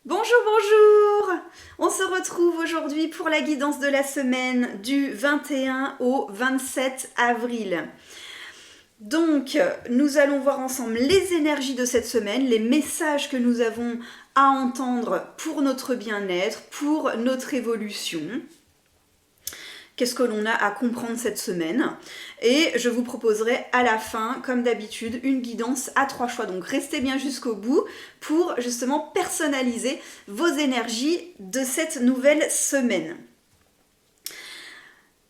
Bonjour, bonjour! On se retrouve aujourd'hui pour la guidance de la semaine du 21 au 27 avril. Donc, nous allons voir ensemble les énergies de cette semaine, les messages que nous avons à entendre pour notre bien-être, pour notre évolution. Qu'est-ce que l'on a à comprendre cette semaine. Et je vous proposerai à la fin, comme d'habitude, une guidance à 3 choix. Donc restez bien jusqu'au bout pour justement personnaliser vos énergies de cette nouvelle semaine.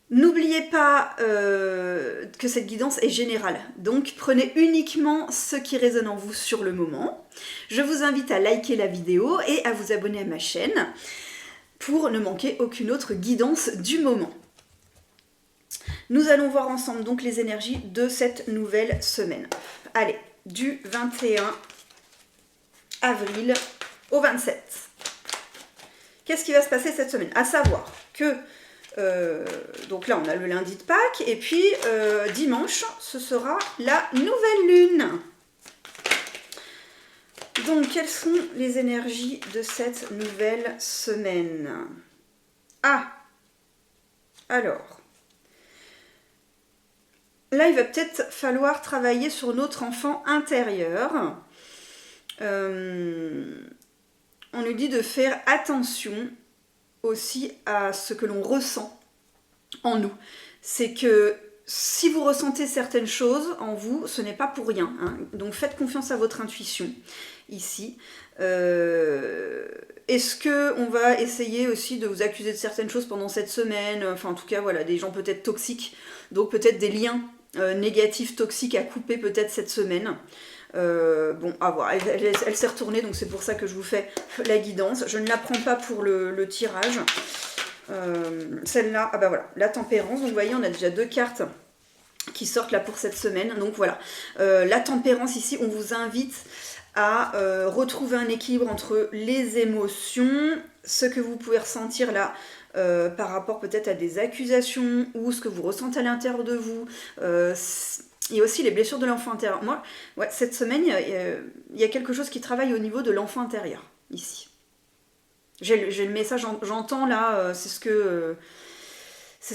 N'oubliez pas que cette guidance est générale, donc prenez uniquement ce qui résonne en vous sur le moment. Je vous invite à liker la vidéo et à vous abonner à ma chaîne pour ne manquer aucune autre guidance du moment. Nous allons voir ensemble donc les énergies de cette nouvelle semaine. Allez, du 21 avril au 27. Qu'est-ce qui va se passer cette semaine? À savoir que, donc là on a le lundi de Pâques, et puis dimanche, ce sera la nouvelle lune. Donc, quelles sont les énergies de cette nouvelle semaine? Alors... Là, il va peut-être falloir travailler sur notre enfant intérieur. On nous dit de faire attention aussi à ce que l'on ressent en nous. C'est que si vous ressentez certaines choses en vous, ce n'est pas pour rien. Hein. Donc faites confiance à votre intuition ici. Est-ce qu'on va essayer aussi de vous accuser de certaines choses pendant cette semaine? Enfin, en tout cas, voilà, des gens peut-être toxiques. Donc peut-être des liens négatifs, toxiques à couper peut-être cette semaine. Bon, à voir. Elle s'est retournée, donc c'est pour ça que je vous fais la guidance. Je ne la prends pas pour le tirage. Celle-là, ah bah voilà, la tempérance. Donc vous voyez, on a déjà 2 cartes qui sortent là pour cette semaine. Donc voilà, la tempérance ici, on vous invite à retrouver un équilibre entre les émotions, ce que vous pouvez ressentir là par rapport peut-être à des accusations ou ce que vous ressentez à l'intérieur de vous. Et aussi les blessures de l'enfant intérieur. Moi, ouais, cette semaine, il y a quelque chose qui travaille au niveau de l'enfant intérieur, ici. J'ai le message, j'entends là, c'est ce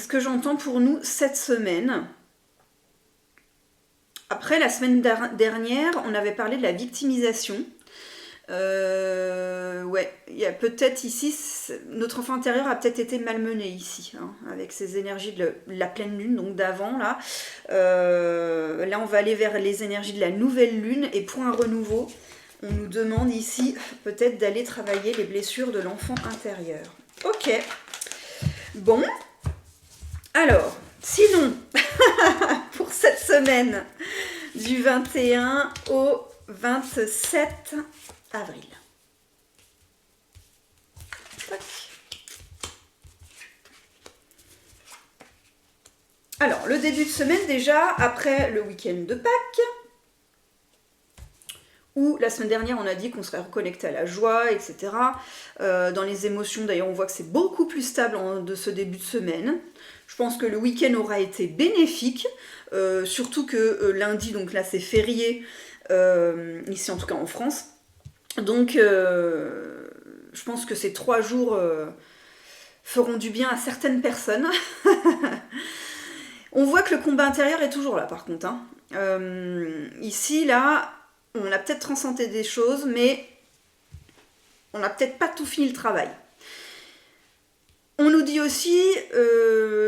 que j'entends pour nous cette semaine. Après, la semaine dernière, on avait parlé de la victimisation. Ouais, il y a peut-être ici, notre enfant intérieur a peut-être été malmené ici, hein, avec ces énergies de la pleine lune, donc d'avant là. Là, on va aller vers les énergies de la nouvelle lune, et pour un renouveau, on nous demande ici peut-être d'aller travailler les blessures de l'enfant intérieur. Ok, bon, alors, sinon, pour cette semaine, du 21 au 27 avril. Tac. Alors, le début de semaine déjà, après le week-end de Pâques, où la semaine dernière on a dit qu'on serait reconnecté à la joie, etc. Dans les émotions, d'ailleurs, on voit que c'est beaucoup plus stable de ce début de semaine. Je pense que le week-end aura été bénéfique, surtout que lundi, donc là c'est férié, ici en tout cas en France. Donc je pense que ces 3 jours feront du bien à certaines personnes. On voit que le combat intérieur est toujours là par contre. Hein. Ici, là, on a peut-être transcendé des choses, mais on n'a peut-être pas tout fini le travail. On nous dit aussi,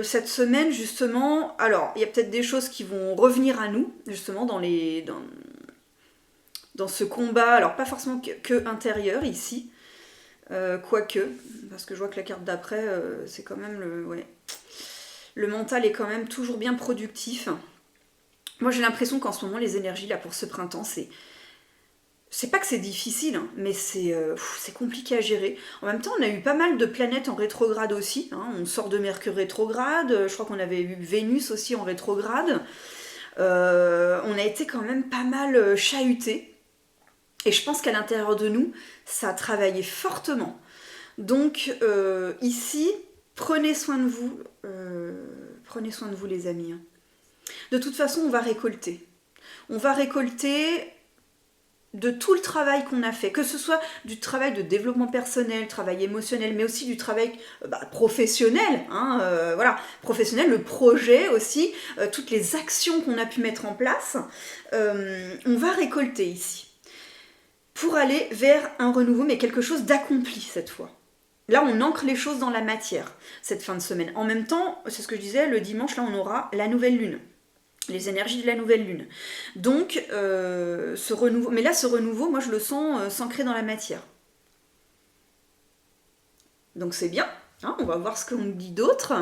cette semaine, justement, alors, il y a peut-être des choses qui vont revenir à nous, justement, dans ce combat, alors pas forcément que intérieur, ici, quoique, parce que je vois que la carte d'après, c'est quand même le mental est quand même toujours bien productif. Moi, j'ai l'impression qu'en ce moment, les énergies, là, pour ce printemps, c'est pas que c'est difficile, hein, mais c'est compliqué à gérer. En même temps, on a eu pas mal de planètes en rétrograde aussi. Hein. On sort de Mercure rétrograde, je crois qu'on avait eu Vénus aussi en rétrograde. On a été quand même pas mal chahutés. Et je pense qu'à l'intérieur de nous, ça a travaillé fortement. Donc ici, prenez soin de vous. Prenez soin de vous, les amis. De toute façon, on va récolter. On va récolter de tout le travail qu'on a fait, que ce soit du travail de développement personnel, travail émotionnel, mais aussi du travail professionnel, hein, voilà, professionnel, le projet aussi, toutes les actions qu'on a pu mettre en place, on va récolter ici pour aller vers un renouveau, mais quelque chose d'accompli cette fois. Là, on ancre les choses dans la matière, cette fin de semaine. En même temps, c'est ce que je disais, le dimanche, là, on aura la nouvelle lune. Les énergies de la nouvelle lune. Donc, ce renouveau... Mais là, ce renouveau, moi, je le sens s'ancrer dans la matière. Donc, c'est bien. Hein, on va voir ce qu'on nous dit d'autre.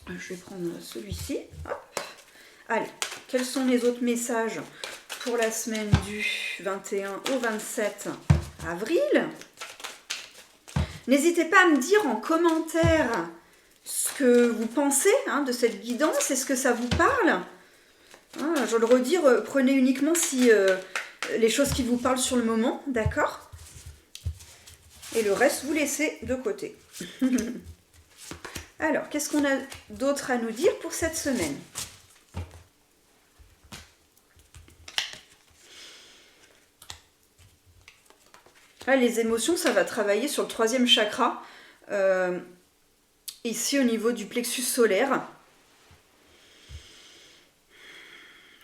Je vais prendre celui-ci. Hop. Allez, quels sont les autres messages pour la semaine du 21 au 27 avril? N'hésitez pas à me dire en commentaire ce que vous pensez de cette guidance. Est-ce que ça vous parle? Je veux le redire, prenez uniquement si les choses qui vous parlent sur le moment, d'accord? Et le reste, vous laissez de côté. Alors, qu'est-ce qu'on a d'autre à nous dire pour cette semaine? Là, les émotions, ça va travailler sur le 3e chakra, ici au niveau du plexus solaire.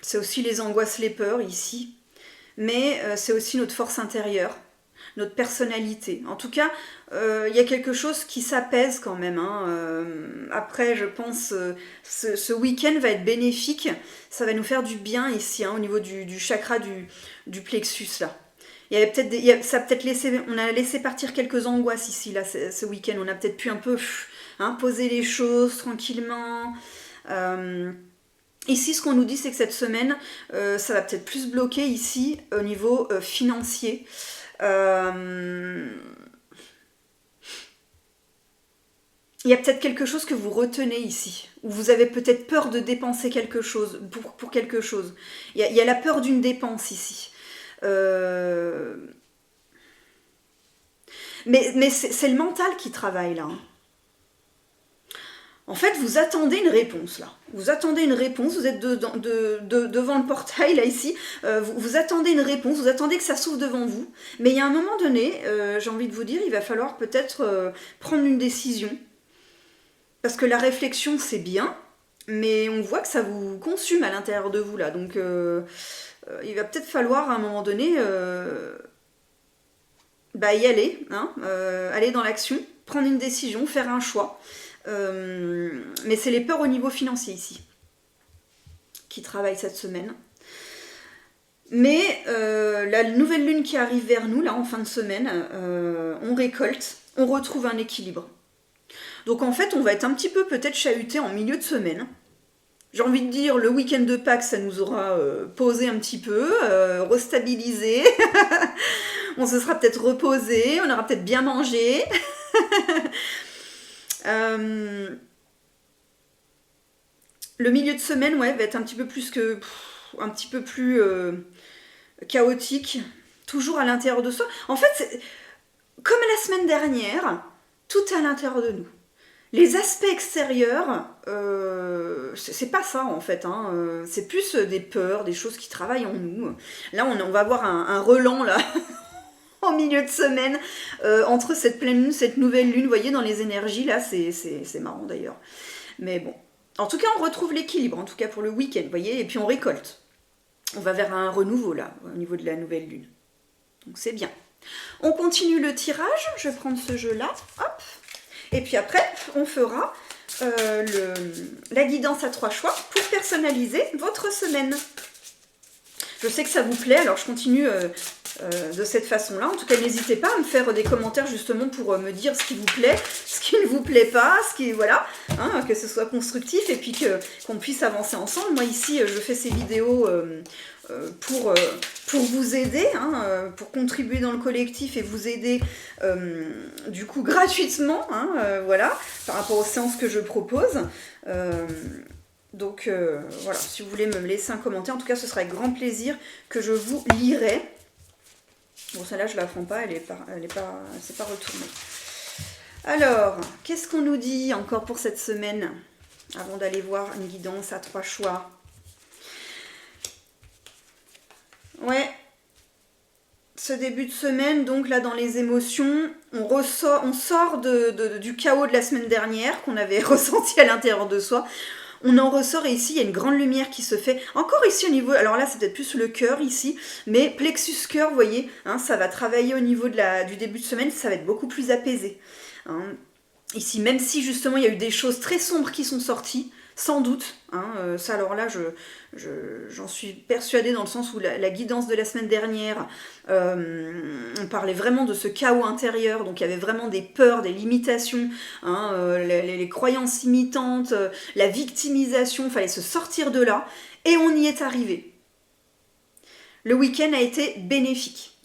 C'est aussi les angoisses, les peurs ici, mais c'est aussi notre force intérieure, notre personnalité. En tout cas, il y a quelque chose qui s'apaise quand même. Après, je pense, ce week-end va être bénéfique, ça va nous faire du bien ici, au niveau du chakra du plexus là. Il y avait peut-être on a laissé partir quelques angoisses ici, là, ce week-end. On a peut-être pu un peu poser les choses tranquillement. Ici, ce qu'on nous dit, c'est que cette semaine, ça va peut-être plus bloquer ici au niveau financier. Il y a peut-être quelque chose que vous retenez ici, ou vous avez peut-être peur de dépenser quelque chose, pour quelque chose. Il y a la peur d'une dépense ici. Mais c'est le mental qui travaille là. En fait, vous attendez une réponse là. Vous attendez une réponse, vous êtes devant le portail là ici, vous attendez une réponse, vous attendez que ça s'ouvre devant vous. Mais il y a un moment donné, j'ai envie de vous dire, il va falloir peut-être prendre une décision. Parce que la réflexion c'est bien, mais on voit que ça vous consume à l'intérieur de vous là. Donc il va peut-être falloir à un moment donné y aller, aller dans l'action, prendre une décision, faire un choix. Mais c'est les peurs au niveau financier ici qui travaillent cette semaine. Mais la nouvelle lune qui arrive vers nous là en fin de semaine, on récolte, on retrouve un équilibre. Donc en fait on va être un petit peu peut-être chahuté en milieu de semaine. J'ai envie de dire, le week-end de Pâques, ça nous aura posé un petit peu, restabilisé. On se sera peut-être reposé, on aura peut-être bien mangé. Le milieu de semaine, va être un petit peu plus chaotique, toujours à l'intérieur de soi. En fait, c'est comme la semaine dernière, tout est à l'intérieur de nous. Les aspects extérieurs, c'est pas ça en fait, c'est plus des peurs, des choses qui travaillent en nous. Là, on va avoir un relent là, en milieu de semaine, entre cette pleine lune, cette nouvelle lune, vous voyez, dans les énergies, là, c'est marrant d'ailleurs. Mais bon, en tout cas, on retrouve l'équilibre, en tout cas pour le week-end, vous voyez, et puis on récolte. On va vers un renouveau là, au niveau de la nouvelle lune. Donc c'est bien. On continue le tirage, je vais prendre ce jeu-là, hop. Et puis après, on fera la guidance à 3 choix pour personnaliser votre semaine. Je sais que ça vous plaît, alors je continue de cette façon-là. En tout cas, n'hésitez pas à me faire des commentaires justement pour me dire ce qui vous plaît, ce qui ne vous plaît pas, voilà, que ce soit constructif et puis qu'on puisse avancer ensemble. Moi ici, je fais ces vidéos pour vous aider, pour contribuer dans le collectif et vous aider du coup gratuitement, voilà, par rapport aux séances que je propose. Donc voilà, si vous voulez me laisser un commentaire, en tout cas ce sera avec grand plaisir que je vous lirai. Bon, celle-là je la prends pas, c'est pas retourné. Alors, qu'est-ce qu'on nous dit encore pour cette semaine avant d'aller voir une guidance à 3 choix? Ouais, ce début de semaine, donc là dans les émotions, on sort du chaos de la semaine dernière qu'on avait ressenti à l'intérieur de soi. On en ressort et ici il y a une grande lumière qui se fait. Encore ici au niveau, alors là c'est peut-être plus le cœur ici, mais plexus cœur, vous voyez, hein, ça va travailler au niveau du début de semaine, ça va être beaucoup plus apaisé. Hein. Ici, même si justement il y a eu des choses très sombres qui sont sorties, sans doute, hein, ça alors là j'en suis persuadée dans le sens où la guidance de la semaine dernière, on parlait vraiment de ce chaos intérieur, donc il y avait vraiment des peurs, des limitations, hein, les croyances imitantes, la victimisation, il fallait se sortir de là, et on y est arrivé. Le week-end a été bénéfique.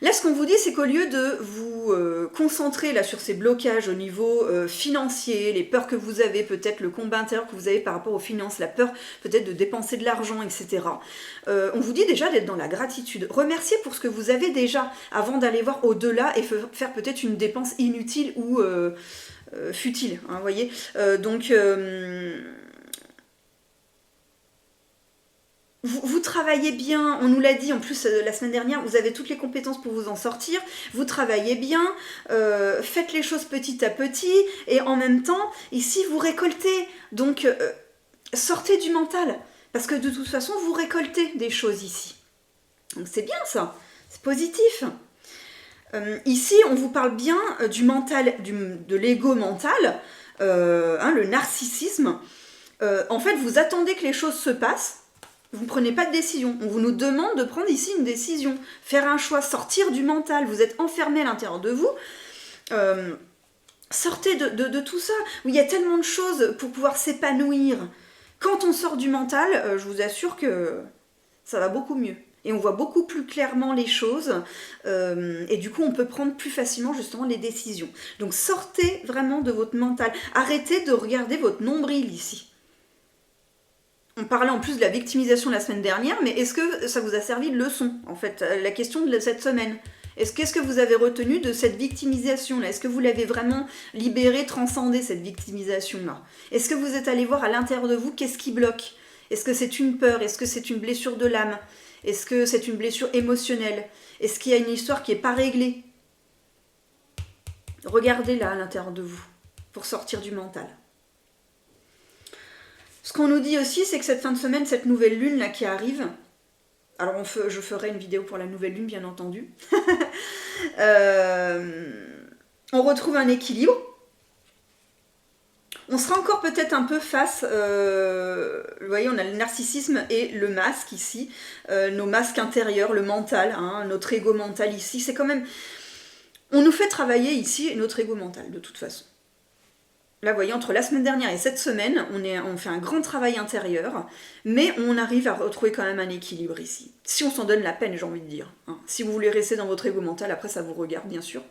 Là, ce qu'on vous dit, c'est qu'au lieu de vous concentrer là sur ces blocages au niveau financier, les peurs que vous avez, peut-être le combat intérieur que vous avez par rapport aux finances, la peur peut-être de dépenser de l'argent, etc. On vous dit déjà d'être dans la gratitude. Remerciez pour ce que vous avez déjà avant d'aller voir au-delà et faire peut-être une dépense inutile ou futile. Hein, vous voyez Vous travaillez bien, on nous l'a dit en plus la semaine dernière, vous avez toutes les compétences pour vous en sortir, vous travaillez bien, faites les choses petit à petit, et en même temps, ici vous récoltez, donc sortez du mental, parce que de toute façon vous récoltez des choses ici. Donc c'est bien ça, c'est positif. Ici on vous parle bien du mental, de l'ego mental, le narcissisme. En fait vous attendez que les choses se passent, vous ne prenez pas de décision. On vous nous demande de prendre ici une décision, faire un choix, sortir du mental. Vous êtes enfermé à l'intérieur de vous. Sortez de tout ça. Il y a tellement de choses pour pouvoir s'épanouir. Quand on sort du mental, je vous assure que ça va beaucoup mieux. Et on voit beaucoup plus clairement les choses. Et du coup, on peut prendre plus facilement justement les décisions. Donc sortez vraiment de votre mental. Arrêtez de regarder votre nombril ici. On parlait en plus de la victimisation la semaine dernière, mais est-ce que ça vous a servi de leçon, en fait, la question de cette semaine? Qu'est-ce que vous avez retenu de cette victimisation-là? Est-ce que vous l'avez vraiment libérée, transcendée, cette victimisation-là? Est-ce que vous êtes allé voir à l'intérieur de vous qu'est-ce qui bloque? Est-ce que c'est une peur? Est-ce que c'est une blessure de l'âme? Est-ce que c'est une blessure émotionnelle? Est-ce qu'il y a une histoire qui n'est pas réglée? Regardez là à l'intérieur de vous, pour sortir du mental. Ce qu'on nous dit aussi, c'est que cette fin de semaine, cette nouvelle lune là qui arrive, alors je ferai une vidéo pour la nouvelle lune bien entendu, on retrouve un équilibre. On sera encore peut-être un peu face, vous voyez, on a le narcissisme et le masque ici, nos masques intérieurs, le mental, hein, notre ego mental ici, c'est quand même, on nous fait travailler ici notre ego mental de toute façon. Là, vous voyez, entre la semaine dernière et cette semaine, on fait un grand travail intérieur, mais on arrive à retrouver quand même un équilibre ici. Si on s'en donne la peine, j'ai envie de dire. Hein. Si vous voulez rester dans votre ego mental, après ça vous regarde, bien sûr.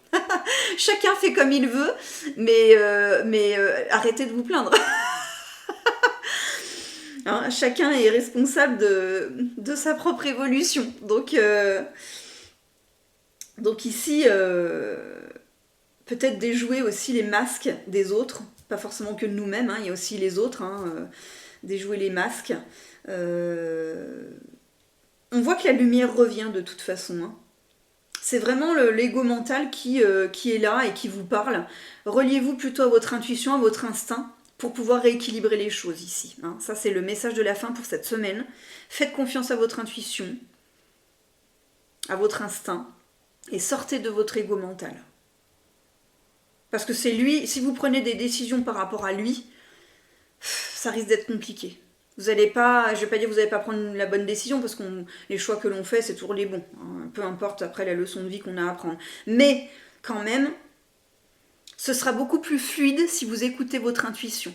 Chacun fait comme il veut, mais arrêtez de vous plaindre. Hein, chacun est responsable de sa propre évolution. Donc ici, peut-être déjouer aussi les masques des autres. Pas forcément que de nous-mêmes, hein, il y a aussi les autres, hein, déjouer les masques. On voit que la lumière revient de toute façon. Hein. C'est vraiment l'ego mental qui est là et qui vous parle. Reliez-vous plutôt à votre intuition, à votre instinct, pour pouvoir rééquilibrer les choses ici. Hein. Ça, c'est le message de la fin pour cette semaine. Faites confiance à votre intuition, à votre instinct, et sortez de votre ego mental. Parce que c'est lui, si vous prenez des décisions par rapport à lui, ça risque d'être compliqué. Vous n'allez pas, je vais pas dire que vous n'allez pas prendre la bonne décision, parce que les choix que l'on fait, c'est toujours les bons. Hein, peu importe après la leçon de vie qu'on a à apprendre. Mais quand même, ce sera beaucoup plus fluide si vous écoutez votre intuition.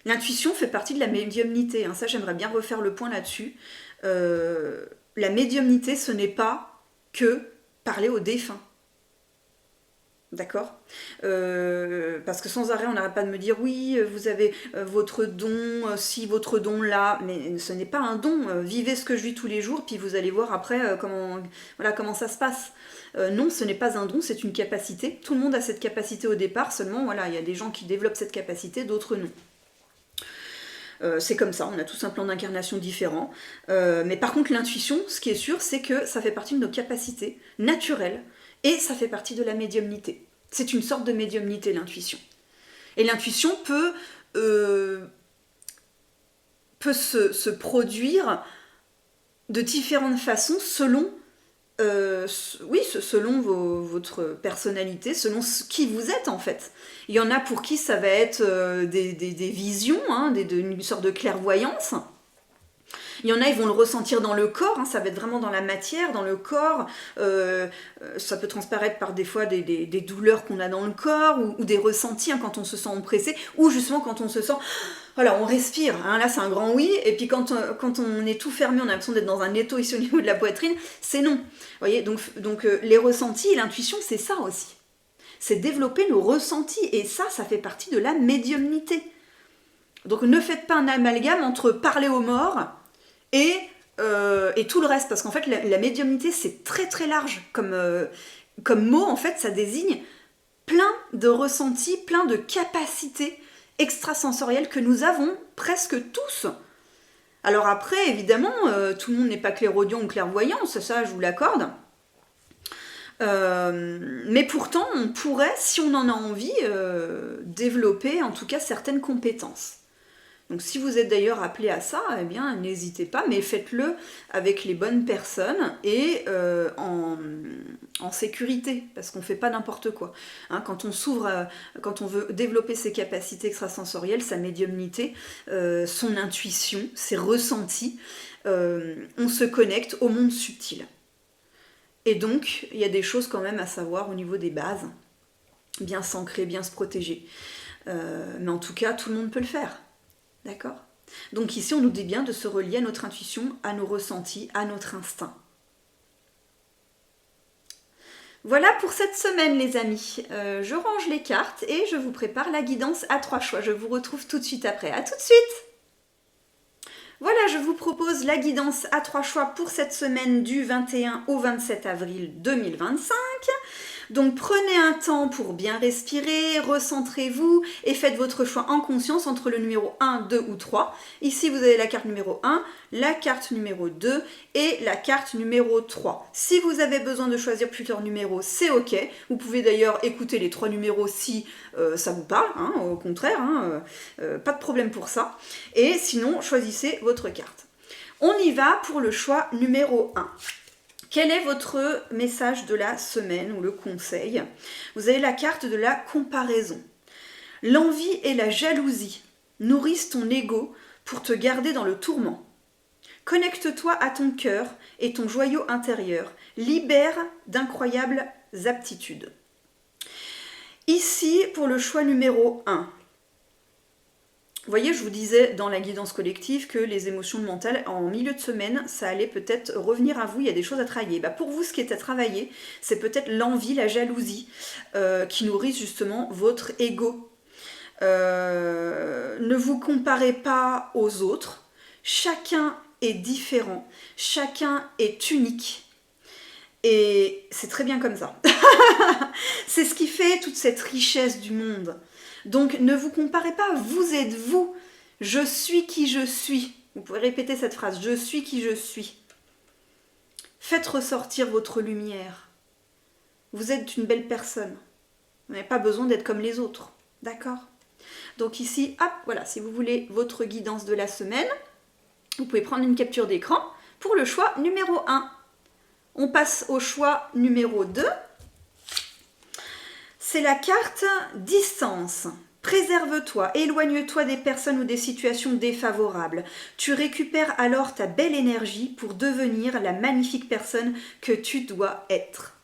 L'intuition fait partie de la médiumnité. Hein, ça, j'aimerais bien refaire le point là-dessus. La médiumnité, ce n'est pas que parler aux défunts. D'accord parce que sans arrêt on n'arrête pas de me dire oui vous avez votre don, si votre don là, mais ce n'est pas un don, vivez ce que je vis tous les jours puis vous allez voir après comment ça se passe. Non, ce n'est pas un don, c'est une capacité, tout le monde a cette capacité au départ, seulement voilà, il y a des gens qui développent cette capacité, d'autres non. C'est comme ça, on a tous un plan d'incarnation différent. Mais par contre, l'intuition, ce qui est sûr, c'est que ça fait partie de nos capacités naturelles et ça fait partie de la médiumnité. C'est une sorte de médiumnité, l'intuition. Et l'intuition peut se produire de différentes façons selon selon votre personnalité, selon qui vous êtes en fait. Il y en a pour qui ça va être des visions, hein, une sorte de clairvoyance. Il y en a, ils vont le ressentir dans le corps, hein, ça va être vraiment dans la matière, dans le corps. Ça peut transparaître par des fois des douleurs qu'on a dans le corps ou des ressentis, hein, quand on se sent oppressé, ou justement quand on se sent... Voilà, on respire, hein, là c'est un grand oui, et puis quand on est tout fermé, on a l'impression d'être dans un étau ici au niveau de la poitrine, c'est non. Vous voyez, donc les ressentis et l'intuition, c'est ça aussi. C'est développer nos ressentis, et ça fait partie de la médiumnité. Donc ne faites pas un amalgame entre parler aux morts et tout le reste, parce qu'en fait la médiumnité c'est très très large comme mot, en fait ça désigne plein de ressentis, plein de capacités extrasensorielles que nous avons presque tous. Alors après évidemment tout le monde n'est pas clairaudient ou clairvoyant, ça je vous l'accorde, mais pourtant on pourrait, si on en a envie, développer en tout cas certaines compétences. Donc si vous êtes d'ailleurs appelé à ça, eh bien n'hésitez pas, mais faites-le avec les bonnes personnes et en sécurité, parce qu'on ne fait pas n'importe quoi. Hein, quand on s'ouvre, quand on veut développer ses capacités extrasensorielles, sa médiumnité, son intuition, ses ressentis, on se connecte au monde subtil. Et donc, il y a des choses quand même à savoir au niveau des bases, bien s'ancrer, bien se protéger. Mais en tout cas, tout le monde peut le faire. D'accord ? Donc ici, on nous dit bien de se relier à notre intuition, à nos ressentis, à notre instinct. Voilà pour cette semaine, les amis. Je range les cartes et je vous prépare la guidance à 3 choix. Je vous retrouve tout de suite après. À tout de suite! Voilà, je vous propose la guidance à 3 choix pour cette semaine du 21 au 27 avril 2025. Donc prenez un temps pour bien respirer, recentrez-vous et faites votre choix en conscience entre le numéro 1, 2 ou 3. Ici vous avez la carte numéro 1, la carte numéro 2 et la carte numéro 3. Si vous avez besoin de choisir plusieurs numéros, c'est ok. Vous pouvez d'ailleurs écouter les 3 numéros si ça vous parle, hein, au contraire, hein, pas de problème pour ça. Et sinon, choisissez votre carte. On y va pour le choix numéro 1. Quel est votre message de la semaine ou le conseil ? Vous avez la carte de la comparaison. L'envie et la jalousie nourrissent ton ego pour te garder dans le tourment. Connecte-toi à ton cœur et ton joyau intérieur. Libère d'incroyables aptitudes. Ici, pour le choix numéro 1. Vous voyez, je vous disais dans la guidance collective que les émotions mentales, en milieu de semaine, ça allait peut-être revenir à vous, il y a des choses à travailler. Pour vous, ce qui est à travailler, c'est peut-être l'envie, la jalousie, qui nourrissent justement votre ego. Ne vous comparez pas aux autres, chacun est différent, chacun est unique. Et c'est très bien comme ça. C'est ce qui fait toute cette richesse du monde. Donc ne vous comparez pas, vous êtes vous. Je suis qui je suis. Vous pouvez répéter cette phrase, je suis qui je suis. Faites ressortir votre lumière. Vous êtes une belle personne. Vous n'avez pas besoin d'être comme les autres. D'accord ? Donc ici, hop, voilà, si vous voulez votre guidance de la semaine, vous pouvez prendre une capture d'écran pour le choix numéro 1. On passe au choix numéro 2. C'est la carte distance. Préserve-toi, éloigne-toi des personnes ou des situations défavorables. Tu récupères alors ta belle énergie pour devenir la magnifique personne que tu dois être.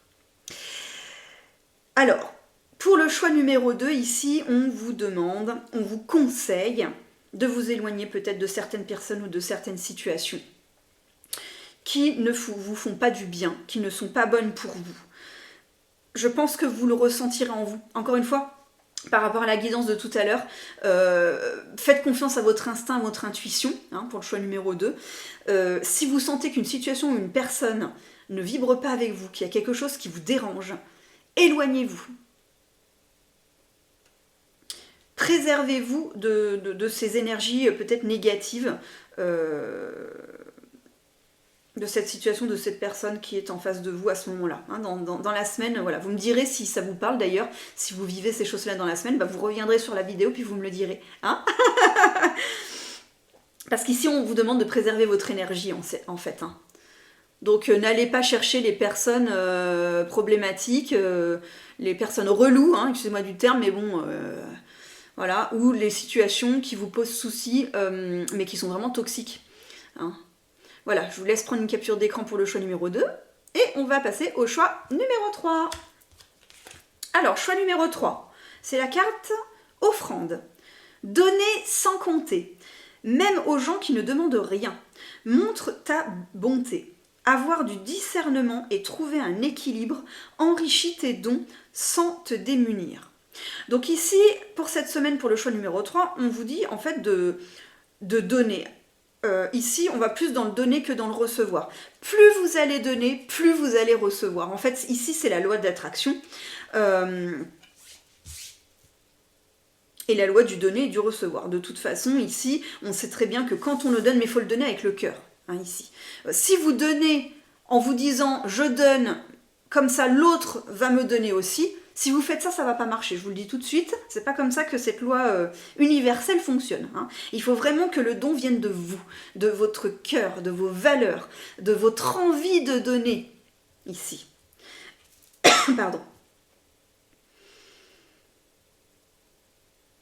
Alors, pour le choix numéro 2, ici, on vous demande, on vous conseille de vous éloigner peut-être de certaines personnes ou de certaines situations qui ne vous font pas du bien, qui ne sont pas bonnes pour vous. Je pense que vous le ressentirez en vous. Encore une fois, par rapport à la guidance de tout à l'heure, faites confiance à votre instinct, à votre intuition, hein, pour le choix numéro 2. Si vous sentez qu'une situation ou une personne ne vibre pas avec vous, qu'il y a quelque chose qui vous dérange, éloignez-vous. préservez-vous de ces énergies peut-être négatives, de cette situation, de cette personne qui est en face de vous à ce moment-là. Hein, dans la semaine, voilà, vous me direz si ça vous parle d'ailleurs, si vous vivez ces choses-là dans la semaine, bah, vous reviendrez sur la vidéo puis vous me le direz. Hein. Parce qu'ici, on vous demande de préserver votre énergie en fait. Hein. Donc n'allez pas chercher les personnes problématiques, les personnes reloues, hein, excusez-moi du terme, mais bon, voilà, ou les situations qui vous posent souci, mais qui sont vraiment toxiques. Hein. Voilà, je vous laisse prendre une capture d'écran pour le choix numéro 2. Et on va passer au choix numéro 3. Alors, choix numéro 3, c'est la carte offrande. Donner sans compter, même aux gens qui ne demandent rien. Montre ta bonté. Avoir du discernement et trouver un équilibre enrichit tes dons sans te démunir. Donc ici, pour cette semaine, pour le choix numéro 3, on vous dit en fait de donner. Ici, on va plus dans le donner que dans le recevoir. Plus vous allez donner, plus vous allez recevoir. En fait, ici, c'est la loi de l'attraction. Et la loi du donner et du recevoir. De toute façon, ici, on sait très bien que quand on le donne, mais il faut le donner avec le cœur. Hein, ici. Si vous donnez en vous disant « je donne », comme ça l'autre va me donner aussi, si vous faites ça, ça ne va pas marcher. Je vous le dis tout de suite, c'est pas comme ça que cette loi universelle fonctionne. Hein. Il faut vraiment que le don vienne de vous, de votre cœur, de vos valeurs, de votre envie de donner, ici. Pardon.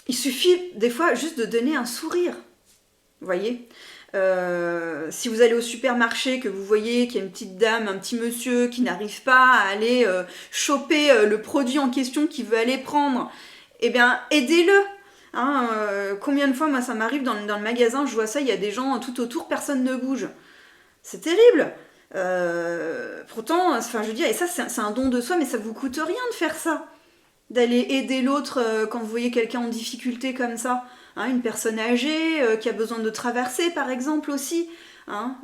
Il suffit des fois juste de donner un sourire, vous voyez. Si vous allez au supermarché, que vous voyez qu'il y a une petite dame, un petit monsieur qui n'arrive pas à aller choper le produit en question qu'il veut aller prendre, eh bien aidez-le. Hein, combien de fois, moi ça m'arrive dans le magasin, je vois ça, il y a des gens tout autour, personne ne bouge. C'est terrible. Pourtant, enfin je veux dire, et ça c'est un don de soi, mais ça vous coûte rien de faire ça. D'aller aider l'autre quand vous voyez quelqu'un en difficulté comme ça. Hein, une personne âgée qui a besoin de traverser, par exemple, aussi. Hein,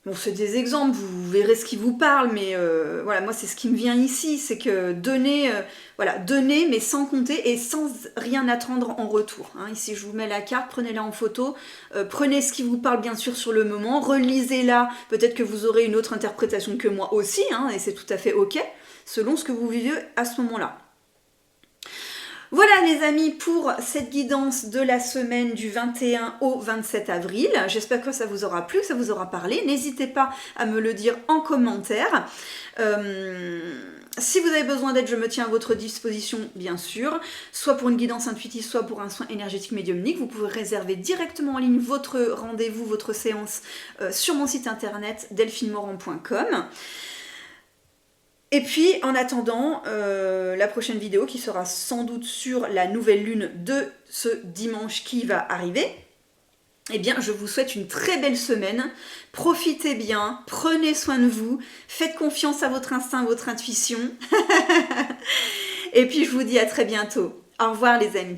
bon, c'est des exemples, vous verrez ce qui vous parle, mais voilà, moi, c'est ce qui me vient ici, c'est que donner, voilà, donner, mais sans compter et sans rien attendre en retour. Hein. Ici, je vous mets la carte, prenez-la en photo, prenez ce qui vous parle, bien sûr, sur le moment, relisez-la, peut-être que vous aurez une autre interprétation que moi aussi, hein, et c'est tout à fait OK, selon ce que vous vivez à ce moment-là. Voilà les amis pour cette guidance de la semaine du 21 au 27 avril. J'espère que ça vous aura plu, que ça vous aura parlé. N'hésitez pas à me le dire en commentaire. Si vous avez besoin d'aide, je me tiens à votre disposition, bien sûr, soit pour une guidance intuitive, soit pour un soin énergétique médiumnique. Vous pouvez réserver directement en ligne votre rendez-vous, votre séance sur mon site internet delphinemorand.com. Et puis, en attendant, la prochaine vidéo qui sera sans doute sur la nouvelle lune de ce dimanche qui va arriver, eh bien, je vous souhaite une très belle semaine. Profitez bien, prenez soin de vous, faites confiance à votre instinct, à votre intuition. Et puis, je vous dis à très bientôt. Au revoir les amis.